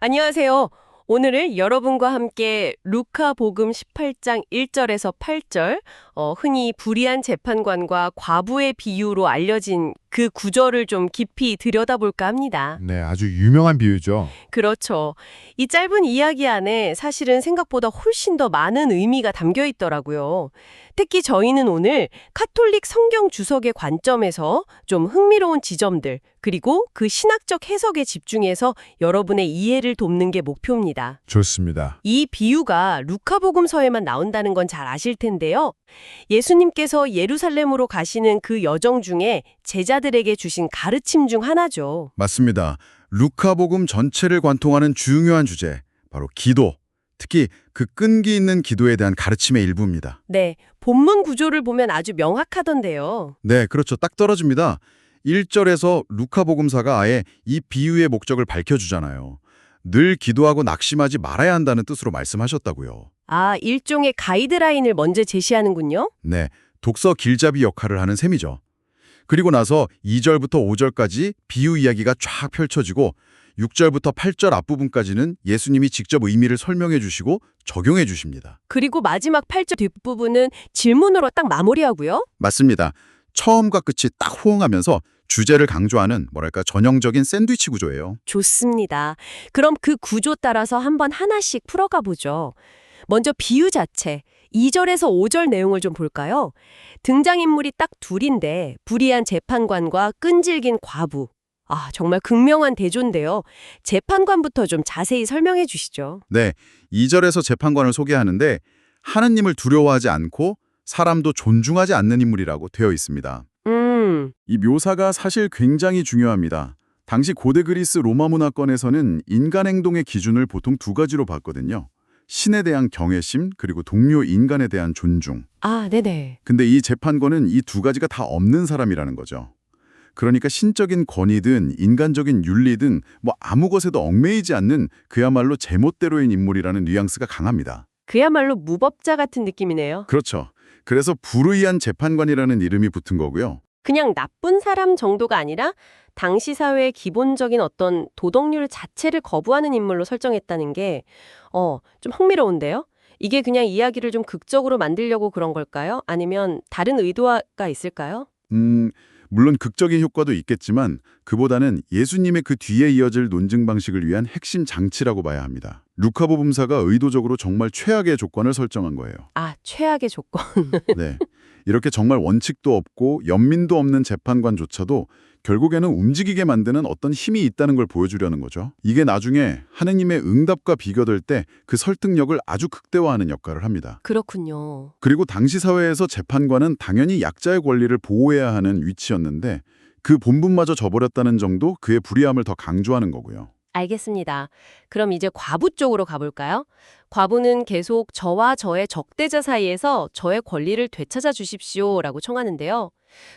안녕하세요. 오늘은 여러분과 함께 루카복음 18장 1절에서 8절, 흔히 불의한 재판관과 과부의 비유로 알려진 그 구절을 좀 깊이 들여다볼까 합니다. 네, 아주 유명한 비유죠. 그렇죠. 이 짧은 이야기 안에 사실은 생각보다 훨씬 더 많은 의미가 담겨 있더라고요. 특히 저희는 오늘 카톨릭 성경 주석의 관점에서 좀 흥미로운 지점들, 그리고 그 신학적 해석에 집중해서 여러분의 이해를 돕는 게 목표입니다. 좋습니다. 이 비유가 루카복음서에만 나온다는 건 잘 아실 텐데요. 예수님께서 예루살렘으로 가시는 그 여정 중에 제자들에게 주신 가르침 중 하나죠. 맞습니다. 루카복음 전체를 관통하는 중요한 주제, 바로 기도, 특히 그 끈기 있는 기도에 대한 가르침의 일부입니다. 네, 본문 구조를 보면 아주 명확하던데요. 네, 그렇죠. 딱 떨어집니다. 1절에서 루카복음사가 아예 이 비유의 목적을 밝혀주잖아요. 늘 기도하고 낙심하지 말아야 한다는 뜻으로 말씀하셨다고요. 아, 일종의 가이드라인을 먼저 제시하는군요. 네, 독서 길잡이 역할을 하는 셈이죠. 그리고 나서 2절부터 5절까지 비유 이야기가 쫙 펼쳐지고 6절부터 8절 앞부분까지는 예수님이 직접 의미를 설명해 주시고 적용해 주십니다. 그리고 마지막 8절 뒷부분은 질문으로 딱 마무리하고요. 맞습니다. 처음과 끝이 딱 호응하면서 주제를 강조하는 전형적인 샌드위치 구조예요. 좋습니다. 그럼 그 구조 따라서 한번 하나씩 풀어가 보죠. 먼저 비유 자체, 2절에서 5절 내용을 좀 볼까요? 등장인물이 딱 둘인데 불의한 재판관과 끈질긴 과부. 아, 정말 극명한 대조인데요. 재판관부터 좀 자세히 설명해 주시죠. 네, 2절에서 재판관을 소개하는데 하느님을 두려워하지 않고 사람도 존중하지 않는 인물이라고 되어 있습니다. 이 묘사가 사실 굉장히 중요합니다. 당시 고대 그리스 로마 문화권에서는 인간 행동의 기준을 보통 두 가지로 봤거든요. 신에 대한 경외심, 그리고 동료 인간에 대한 존중. 아, 네네. 근데 이 재판관은 이 두 가지가 다 없는 사람이라는 거죠. 그러니까 신적인 권위든 인간적인 윤리든 아무 것에도 얽매이지 않는 그야말로 제멋대로인 인물이라는 뉘앙스가 강합니다. 그야말로 무법자 같은 느낌이네요. 그렇죠. 그래서 불의한 재판관이라는 이름이 붙은 거고요. 그냥 나쁜 사람 정도가 아니라 당시 사회의 기본적인 어떤 도덕률 자체를 거부하는 인물로 설정했다는 게, 좀 흥미로운데요? 이게 그냥 이야기를 좀 극적으로 만들려고 그런 걸까요? 아니면 다른 의도가 있을까요? 물론 극적인 효과도 있겠지만 그보다는 예수님의 그 뒤에 이어질 논증 방식을 위한 핵심 장치라고 봐야 합니다. 루카복음사가 의도적으로 정말 최악의 조건을 설정한 거예요. 아, 최악의 조건. 네. 이렇게 정말 원칙도 없고 연민도 없는 재판관조차도 결국에는 움직이게 만드는 어떤 힘이 있다는 걸 보여주려는 거죠. 이게 나중에 하느님의 응답과 비교될 때 그 설득력을 아주 극대화하는 역할을 합니다. 그렇군요. 그리고 당시 사회에서 재판관은 당연히 약자의 권리를 보호해야 하는 위치였는데 그 본분마저 저버렸다는 정도 그의 불의함을 더 강조하는 거고요. 알겠습니다. 그럼 이제 과부 쪽으로 가볼까요? 과부는 계속 저와 저의 적대자 사이에서 저의 권리를 되찾아 주십시오라고 청하는데요.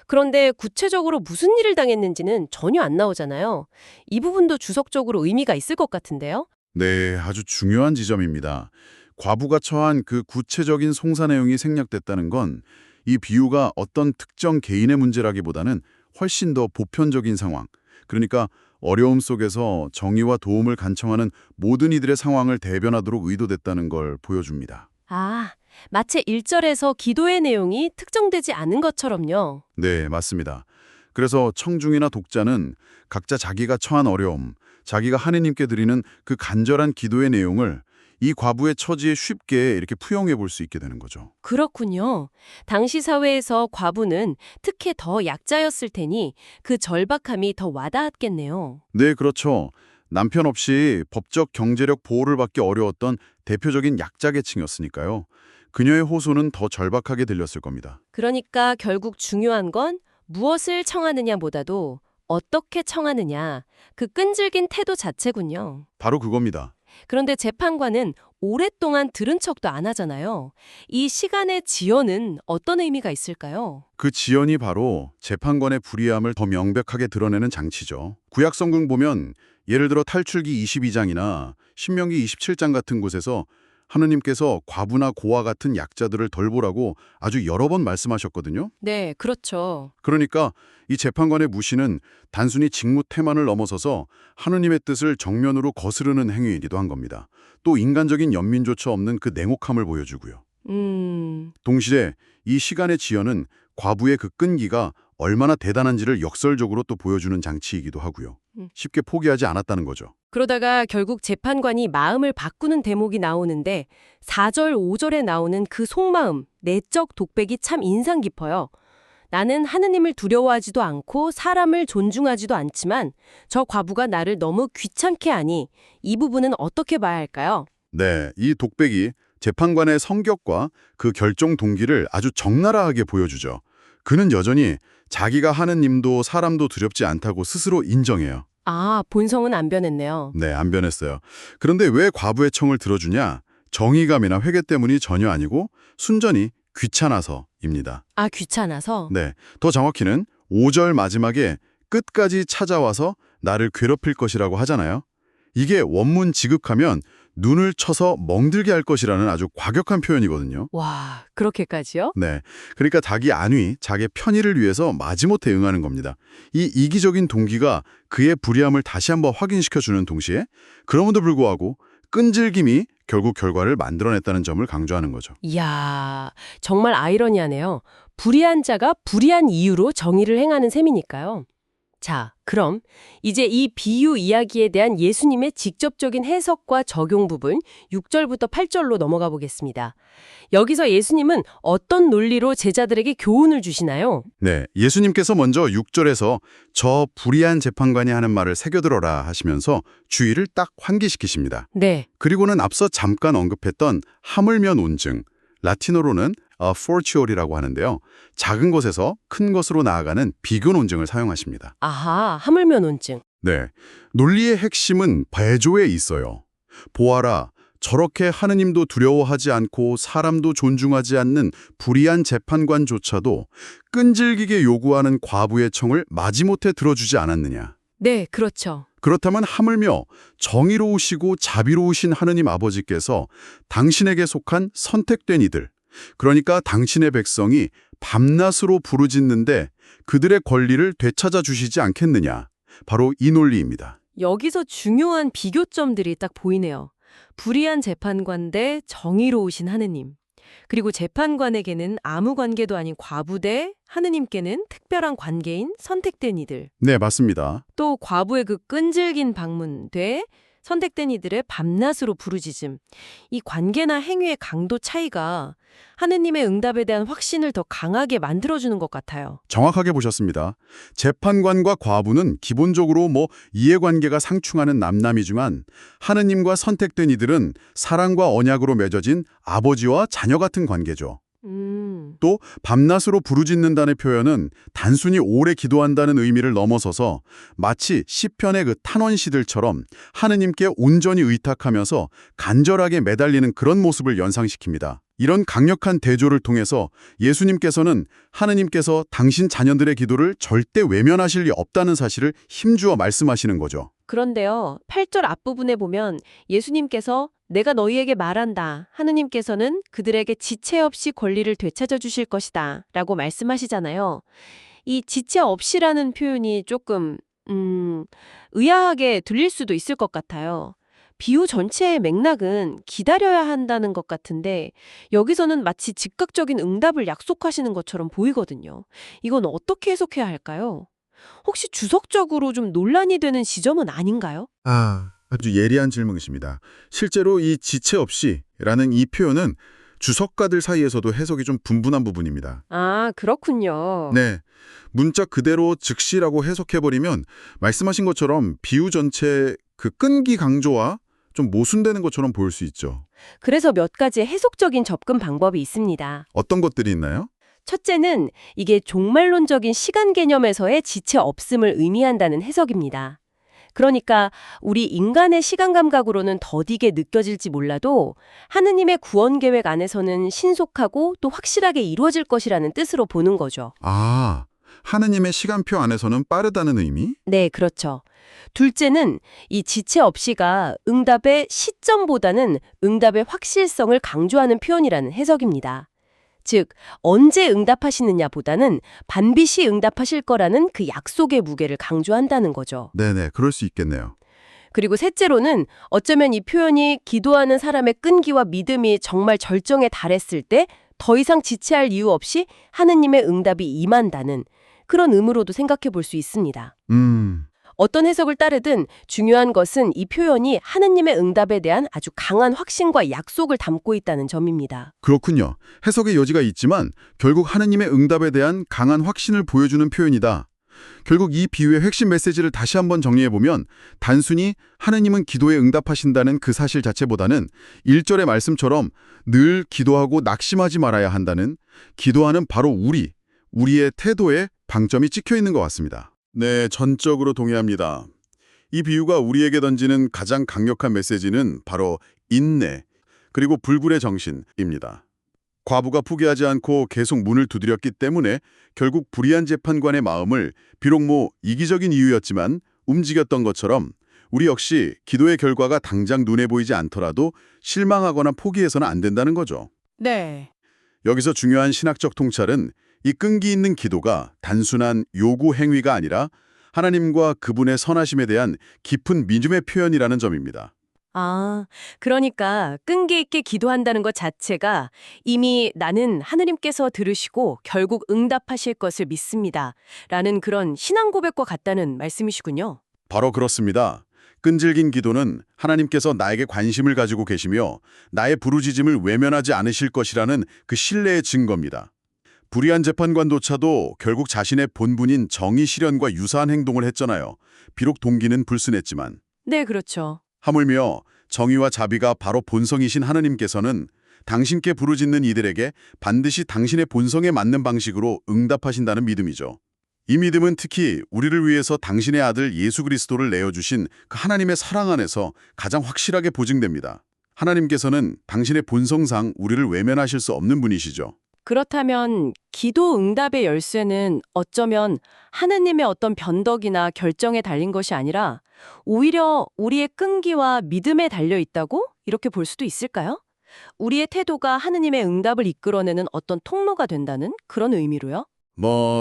그런데 구체적으로 무슨 일을 당했는지는 전혀 안 나오잖아요. 이 부분도 주석적으로 의미가 있을 것 같은데요. 네, 아주 중요한 지점입니다. 과부가 처한 그 구체적인 송사 내용이 생략됐다는 건 이 비유가 어떤 특정 개인의 문제라기보다는 훨씬 더 보편적인 상황, 그러니까 어려움 속에서 정의와 도움을 간청하는 모든 이들의 상황을 대변하도록 의도됐다는 걸 보여줍니다. 아, 마치 1절에서 기도의 내용이 특정되지 않은 것처럼요. 네, 맞습니다. 그래서 청중이나 독자는 각자 자기가 처한 어려움, 자기가 하느님께 드리는 그 간절한 기도의 내용을 이 과부의 처지에 쉽게 이렇게 투영해 볼 수 있게 되는 거죠. 그렇군요. 당시 사회에서 과부는 특히 더 약자였을 테니 그 절박함이 더 와닿았겠네요. 네, 그렇죠. 남편 없이 법적 경제력 보호를 받기 어려웠던 대표적인 약자 계층이었으니까요. 그녀의 호소는 더 절박하게 들렸을 겁니다. 그러니까 결국 중요한 건 무엇을 청하느냐보다도 어떻게 청하느냐, 그 끈질긴 태도 자체군요. 바로 그겁니다. 그런데 재판관은 오랫동안 들은 척도 안 하잖아요. 이 시간의 지연은 어떤 의미가 있을까요? 그 지연이 바로 재판관의 불의함을 더 명백하게 드러내는 장치죠. 구약 성경 보면 예를 들어 탈출기 22장이나 신명기 27장 같은 곳에서 하느님께서 과부나 고아 같은 약자들을 덜보라고 아주 여러 번 말씀하셨거든요. 네, 그렇죠. 그러니까 이 재판관의 무시는 단순히 직무 태만을 넘어서서 하느님의 뜻을 정면으로 거스르는 행위이기도 한 겁니다. 또 인간적인 연민조차 없는 그 냉혹함을 보여주고요. 동시에 이 시간의 지연은 과부의 그 끈기가 얼마나 대단한지를 역설적으로 또 보여주는 장치이기도 하고요. 쉽게 포기하지 않았다는 거죠. 그러다가 결국 재판관이 마음을 바꾸는 대목이 나오는데 4절, 5절에 나오는 그 속마음, 내적 독백이 참 인상 깊어요. 나는 하느님을 두려워하지도 않고 사람을 존중하지도 않지만 저 과부가 나를 너무 귀찮게 하니 이 부분은 어떻게 봐야 할까요? 네, 이 독백이 재판관의 성격과 그 결정 동기를 아주 적나라하게 보여주죠. 그는 여전히 자기가 하느님도 사람도 두렵지 않다고 스스로 인정해요. 아, 본성은 안 변했네요. 네, 안 변했어요. 그런데 왜 과부의 청을 들어주냐? 정의감이나 회개 때문이 전혀 아니고 순전히 귀찮아서입니다. 아, 귀찮아서? 네, 더 정확히는 5절 마지막에 끝까지 찾아와서 나를 괴롭힐 것이라고 하잖아요. 이게 원문 지극하면 눈을 쳐서 멍들게 할 것이라는 아주 과격한 표현이거든요. 와, 그렇게까지요? 네, 그러니까 자기 안위, 자기 편의를 위해서 마지못해 응하는 겁니다. 이 이기적인 동기가 그의 불의함을 다시 한번 확인시켜주는 동시에 그럼에도 불구하고 끈질김이 결국 결과를 만들어냈다는 점을 강조하는 거죠. 이야, 정말 아이러니하네요. 불의한 자가 불의한 이유로 정의를 행하는 셈이니까요. 자, 그럼 이제 이 비유 이야기에 대한 예수님의 직접적인 해석과 적용 부분 6절부터 8절로 넘어가 보겠습니다. 여기서 예수님은 어떤 논리로 제자들에게 교훈을 주시나요? 네, 예수님께서 먼저 6절에서 저 불의한 재판관이 하는 말을 새겨들어라 하시면서 주의를 딱 환기시키십니다. 네. 그리고는 앞서 잠깐 언급했던 하물며 논증, 라틴어로는 fortiori라고 하는데요. 작은 것에서 큰 것으로 나아가는 비교 논증을 사용하십니다. 아하, 하물며 논증. 네, 논리의 핵심은 배조에 있어요. 보아라, 저렇게 하느님도 두려워하지 않고 사람도 존중하지 않는 불의한 재판관조차도 끈질기게 요구하는 과부의 청을 마지못해 들어주지 않았느냐. 네, 그렇죠. 그렇다면 하물며 정의로우시고 자비로우신 하느님 아버지께서 당신에게 속한 선택된 이들, 그러니까 당신의 백성이 밤낮으로 부르짖는데 그들의 권리를 되찾아 주시지 않겠느냐. 바로 이 논리입니다. 여기서 중요한 비교점들이 딱 보이네요. 불의한 재판관 대 정의로우신 하느님. 그리고 재판관에게는 아무 관계도 아닌 과부 대 하느님께는 특별한 관계인 선택된 이들. 네, 맞습니다. 또 과부의 그 끈질긴 방문 돼 선택된 이들의 밤낮으로 부르짖음. 이 관계나 행위의 강도 차이가 하느님의 응답에 대한 확신을 더 강하게 만들어주는 것 같아요. 정확하게 보셨습니다. 재판관과 과부는 기본적으로 이해관계가 상충하는 남남이지만 하느님과 선택된 이들은 사랑과 언약으로 맺어진 아버지와 자녀 같은 관계죠. 또 밤낮으로 부르짖는다는 표현은 단순히 오래 기도한다는 의미를 넘어서서 마치 시편의 그 탄원시들처럼 하느님께 온전히 의탁하면서 간절하게 매달리는 그런 모습을 연상시킵니다. 이런 강력한 대조를 통해서 예수님께서는 하느님께서 당신 자녀들의 기도를 절대 외면하실 리 없다는 사실을 힘주어 말씀하시는 거죠. 그런데요, 8절 앞부분에 보면 예수님께서 내가 너희에게 말한다. 하느님께서는 그들에게 지체 없이 권리를 되찾아 주실 것이다. 라고 말씀하시잖아요. 이 지체 없이라는 표현이 조금 의아하게 들릴 수도 있을 것 같아요. 비유 전체의 맥락은 기다려야 한다는 것 같은데 여기서는 마치 즉각적인 응답을 약속하시는 것처럼 보이거든요. 이건 어떻게 해석해야 할까요? 혹시 주석적으로 좀 논란이 되는 지점은 아닌가요? 아주 예리한 질문이십니다. 실제로 이 지체 없이라는 이 표현은 주석가들 사이에서도 해석이 좀 분분한 부분입니다. 아, 그렇군요. 네, 문자 그대로 즉시라고 해석해버리면 말씀하신 것처럼 비유 전체 그 끈기 강조와 좀 모순되는 것처럼 보일 수 있죠. 그래서 몇 가지 해석적인 접근 방법이 있습니다. 어떤 것들이 있나요? 첫째는 이게 종말론적인 시간 개념에서의 지체 없음을 의미한다는 해석입니다. 그러니까 우리 인간의 시간 감각으로는 더디게 느껴질지 몰라도 하느님의 구원 계획 안에서는 신속하고 또 확실하게 이루어질 것이라는 뜻으로 보는 거죠. 하느님의 시간표 안에서는 빠르다는 의미? 네, 그렇죠. 둘째는 이 지체 없이가 응답의 시점보다는 응답의 확실성을 강조하는 표현이라는 해석입니다. 즉, 언제 응답하시느냐보다는 반드시 응답하실 거라는 그 약속의 무게를 강조한다는 거죠. 네네, 그럴 수 있겠네요. 그리고 셋째로는 어쩌면 이 표현이 기도하는 사람의 끈기와 믿음이 정말 절정에 달했을 때 더 이상 지체할 이유 없이 하느님의 응답이 임한다는 그런 의무로도 생각해 볼 수 있습니다. 어떤 해석을 따르든 중요한 것은 이 표현이 하느님의 응답에 대한 아주 강한 확신과 약속을 담고 있다는 점입니다. 그렇군요. 해석의 여지가 있지만 결국 하느님의 응답에 대한 강한 확신을 보여주는 표현이다. 결국 이 비유의 핵심 메시지를 다시 한번 정리해보면 단순히 하느님은 기도에 응답하신다는 그 사실 자체보다는 1절의 말씀처럼 늘 기도하고 낙심하지 말아야 한다는 기도하는 바로 우리의 태도에 방점이 찍혀 있는 것 같습니다. 네, 전적으로 동의합니다. 이 비유가 우리에게 던지는 가장 강력한 메시지는 바로 인내, 그리고 불굴의 정신입니다. 과부가 포기하지 않고 계속 문을 두드렸기 때문에 결국 불의한 재판관의 마음을 비록 이기적인 이유였지만 움직였던 것처럼 우리 역시 기도의 결과가 당장 눈에 보이지 않더라도 실망하거나 포기해서는 안 된다는 거죠. 네. 여기서 중요한 신학적 통찰은 이 끈기 있는 기도가 단순한 요구 행위가 아니라 하나님과 그분의 선하심에 대한 깊은 믿음의 표현이라는 점입니다. 아, 그러니까 끈기 있게 기도한다는 것 자체가 이미 나는 하느님께서 들으시고 결국 응답하실 것을 믿습니다. 라는 그런 신앙 고백과 같다는 말씀이시군요. 바로 그렇습니다. 끈질긴 기도는 하나님께서 나에게 관심을 가지고 계시며 나의 부르짖음을 외면하지 않으실 것이라는 그 신뢰의 증거입니다. 불의한 재판관조차도 결국 자신의 본분인 정의 실현과 유사한 행동을 했잖아요. 비록 동기는 불순했지만. 네, 그렇죠. 하물며 정의와 자비가 바로 본성이신 하느님께서는 당신께 부르짖는 이들에게 반드시 당신의 본성에 맞는 방식으로 응답하신다는 믿음이죠. 이 믿음은 특히 우리를 위해서 당신의 아들 예수 그리스도를 내어주신 그 하나님의 사랑 안에서 가장 확실하게 보증됩니다. 하나님께서는 당신의 본성상 우리를 외면하실 수 없는 분이시죠. 그렇다면 기도 응답의 열쇠는 어쩌면 하느님의 어떤 변덕이나 결정에 달린 것이 아니라 오히려 우리의 끈기와 믿음에 달려 있다고 이렇게 볼 수도 있을까요? 우리의 태도가 하느님의 응답을 이끌어내는 어떤 통로가 된다는 그런 의미로요?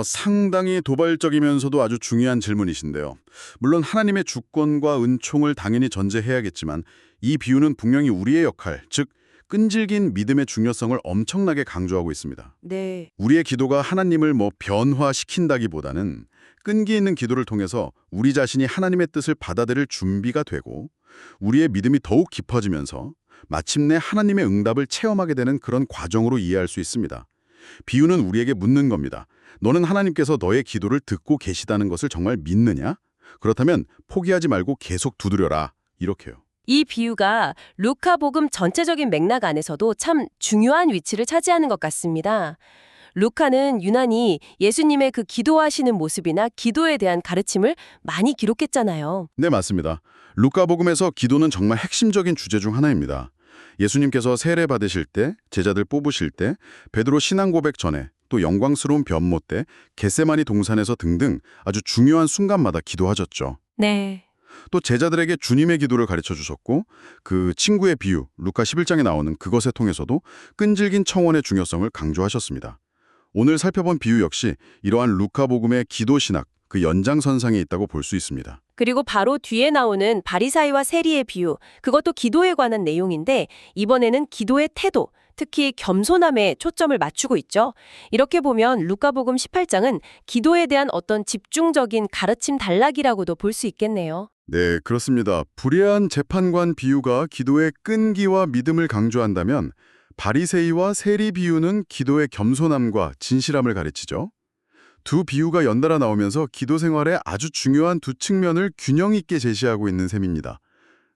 상당히 도발적이면서도 아주 중요한 질문이신데요. 물론 하나님의 주권과 은총을 당연히 전제해야겠지만 이 비유는 분명히 우리의 역할, 즉 끈질긴 믿음의 중요성을 엄청나게 강조하고 있습니다. 네. 우리의 기도가 하나님을 변화시킨다기보다는 끈기 있는 기도를 통해서 우리 자신이 하나님의 뜻을 받아들일 준비가 되고 우리의 믿음이 더욱 깊어지면서 마침내 하나님의 응답을 체험하게 되는 그런 과정으로 이해할 수 있습니다. 비유는 우리에게 묻는 겁니다. 너는 하나님께서 너의 기도를 듣고 계시다는 것을 정말 믿느냐? 그렇다면 포기하지 말고 계속 두드려라. 이렇게요. 이 비유가 루카복음 전체적인 맥락 안에서도 참 중요한 위치를 차지하는 것 같습니다. 루카는 유난히 예수님의 그 기도하시는 모습이나 기도에 대한 가르침을 많이 기록했잖아요. 네, 맞습니다. 루카복음에서 기도는 정말 핵심적인 주제 중 하나입니다. 예수님께서 세례 받으실 때, 제자들 뽑으실 때, 베드로 신앙 고백 전에, 또 영광스러운 변모 때, 겟세마니 동산에서 등등 아주 중요한 순간마다 기도하셨죠. 네. 또 제자들에게 주님의 기도를 가르쳐 주셨고 그 친구의 비유, 루카 11장에 나오는 그것을 통해서도 끈질긴 청원의 중요성을 강조하셨습니다. 오늘 살펴본 비유 역시 이러한 루카복음의 기도 신학, 그 연장선상에 있다고 볼 수 있습니다. 그리고 바로 뒤에 나오는 바리사이와 세리의 비유, 그것도 기도에 관한 내용인데 이번에는 기도의 태도, 특히 겸손함에 초점을 맞추고 있죠. 이렇게 보면 루카복음 18장은 기도에 대한 어떤 집중적인 가르침 단락이라고도 볼 수 있겠네요. 네, 그렇습니다. 불의한 재판관 비유가 기도의 끈기와 믿음을 강조한다면 바리새이와 세리 비유는 기도의 겸손함과 진실함을 가르치죠. 두 비유가 연달아 나오면서 기도 생활의 아주 중요한 두 측면을 균형 있게 제시하고 있는 셈입니다.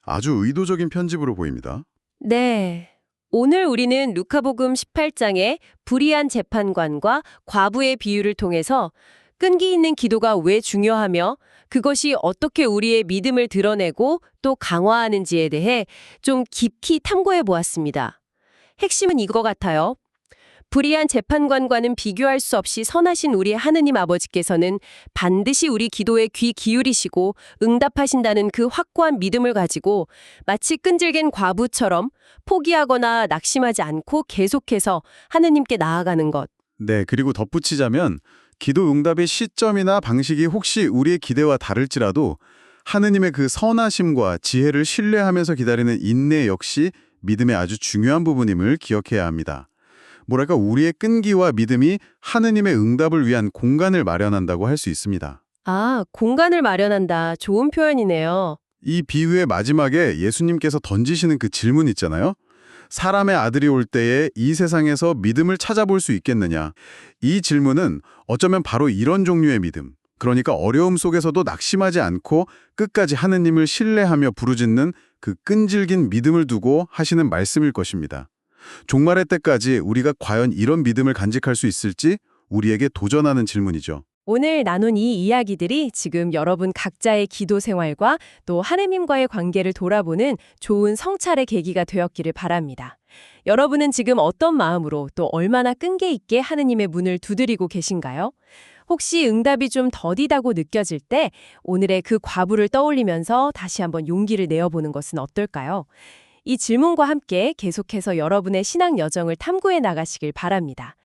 아주 의도적인 편집으로 보입니다. 네. 오늘 우리는 루카복음 18장의 불의한 재판관과 과부의 비유를 통해서 끈기 있는 기도가 왜 중요하며 그것이 어떻게 우리의 믿음을 드러내고 또 강화하는지에 대해 좀 깊이 탐구해 보았습니다. 핵심은 이거 같아요. 불의한 재판관과는 비교할 수 없이 선하신 우리 하느님 아버지께서는 반드시 우리 기도에 귀 기울이시고 응답하신다는 그 확고한 믿음을 가지고 마치 끈질긴 과부처럼 포기하거나 낙심하지 않고 계속해서 하느님께 나아가는 것. 네, 그리고 덧붙이자면 기도 응답의 시점이나 방식이 혹시 우리의 기대와 다를지라도 하느님의 그 선하심과 지혜를 신뢰하면서 기다리는 인내 역시 믿음의 아주 중요한 부분임을 기억해야 합니다. 뭐랄까 우리의 끈기와 믿음이 하느님의 응답을 위한 공간을 마련한다고 할 수 있습니다. 아, 공간을 마련한다. 좋은 표현이네요. 이 비유의 마지막에 예수님께서 던지시는 그 질문 있잖아요. 사람의 아들이 올 때에 이 세상에서 믿음을 찾아볼 수 있겠느냐. 이 질문은 어쩌면 바로 이런 종류의 믿음, 그러니까 어려움 속에서도 낙심하지 않고 끝까지 하느님을 신뢰하며 부르짖는 그 끈질긴 믿음을 두고 하시는 말씀일 것입니다. 종말의 때까지 우리가 과연 이런 믿음을 간직할 수 있을지 우리에게 도전하는 질문이죠. 오늘 나눈 이 이야기들이 지금 여러분 각자의 기도 생활과 또 하느님과의 관계를 돌아보는 좋은 성찰의 계기가 되었기를 바랍니다. 여러분은 지금 어떤 마음으로 또 얼마나 끈기 있게 하느님의 문을 두드리고 계신가요? 혹시 응답이 좀 더디다고 느껴질 때 오늘의 그 과부를 떠올리면서 다시 한번 용기를 내어보는 것은 어떨까요? 이 질문과 함께 계속해서 여러분의 신앙 여정을 탐구해 나가시길 바랍니다.